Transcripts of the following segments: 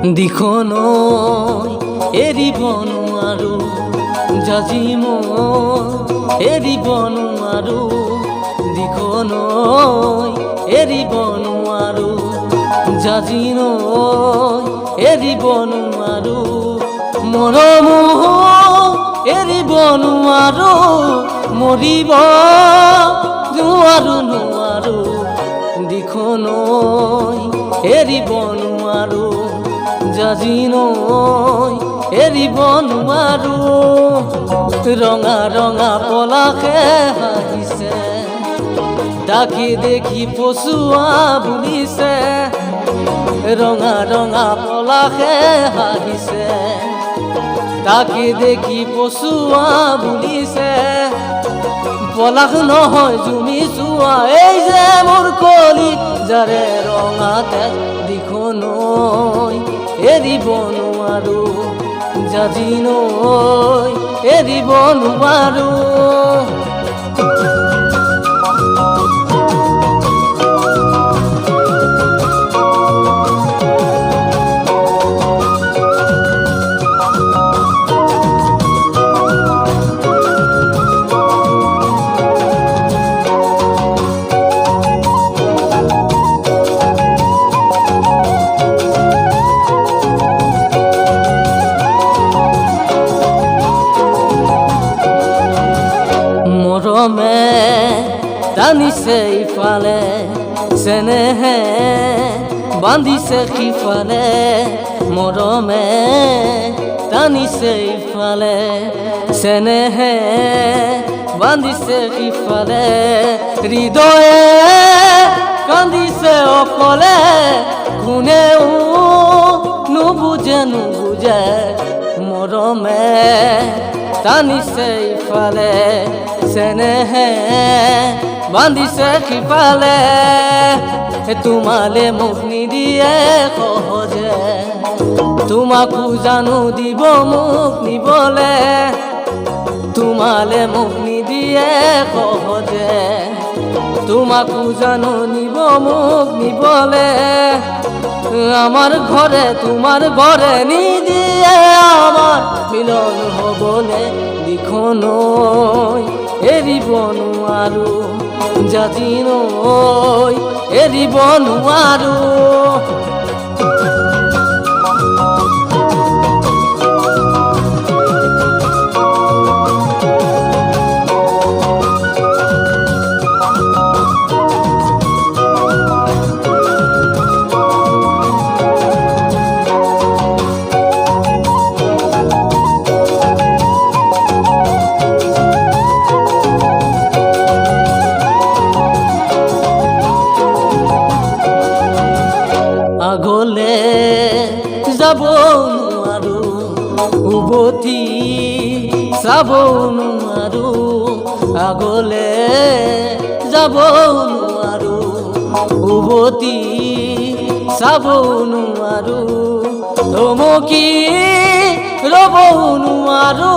দিখনৈ এৰিব নোৱাৰো জাজি মই এৰিব নোৱাৰো দিখনৈ এৰিব নোৱাৰো জাজি নৈ এৰিব নোৱাৰো মৰম এৰিব নোৱাৰো মৰিব নোৱাৰো দিখনৈ এৰিব নোৱাৰো জাজি নৈ এৰিব নোৱাৰো ৰঙা ৰঙা পলাশে হাঁহিছে তাকে দেখি পচুৱা বুলিছে ৰঙা ৰঙা পলাশে হাঁহিছে তাকে দেখি পচুৱা বুলিছে পলাশ নহয় জুমি চোৱা এই যে মোৰ কলি যাৰে ৰঙাতে দিখনৈ এৰিব নোৱাৰো জাজি নৈ এৰিব নোৱাৰো মৰমে টানিছে ইফালে চেনেহে বান্ধিছে সিফালে মৰমে টানিছে ইফালে চেনেহে বান্ধিছে সিফালে হৃদয়ে কান্দিছে অকলে কোনেও নুবুজে মৰমে টানিছে ইফালে চেনেহে বান্ধিছে সিফালে তোমালে মোক নিদিয়ে সহজে তোমাকো জানো দিব মোক নিবলে তোমালে মোক নিদিয়ে সহজে তোমাকো জানো নিব মোক নিবলে আমার ঘরে তোমার ঘরে নিদিয়ে আমার মিলন হবলে দিখনৈ এৰিব নোৱাৰো জাজি নৈ এৰিব নোৱাৰো আগলে যাব নোৱাৰো উভতি চাব নোৱাৰো আগলে যাব নোৱাৰো উভতি চাব নোৱাৰো থমকি ৰ'ব নোৱাৰো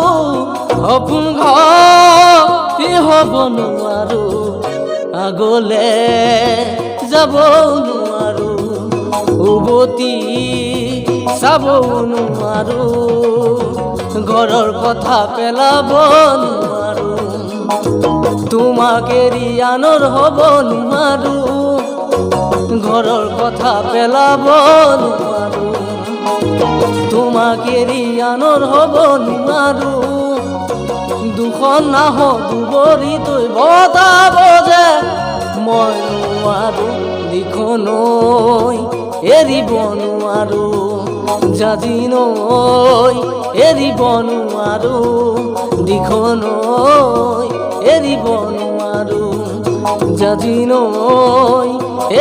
সপোন ঘৰ হ'ব নোৱাৰো আগলে যাব নোৱাৰো উভতি চাব নোৱাৰো ঘৰৰ কথা পেলাব নোৱাৰো তোমাক এৰি আনৰ হ'ব নোৱাৰো ঘৰৰ কথা পেলাব নোৱাৰো তোমাক এৰি আনৰ হ'ব নোৱাৰো দুখন নাহ দুবৰি তই বতাব যে মই নোৱাৰো দিখনৈ এৰিব নোৱাৰো জাজি নৈ এৰিব নোৱাৰো দিখনৈ এৰিব নোৱাৰো জাজি নৈ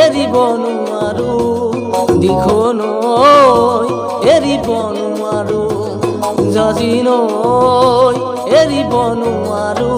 এৰিব নোৱাৰো দিখনৈ এৰিব নোৱাৰো জাজি নৈ এৰিব নোৱাৰো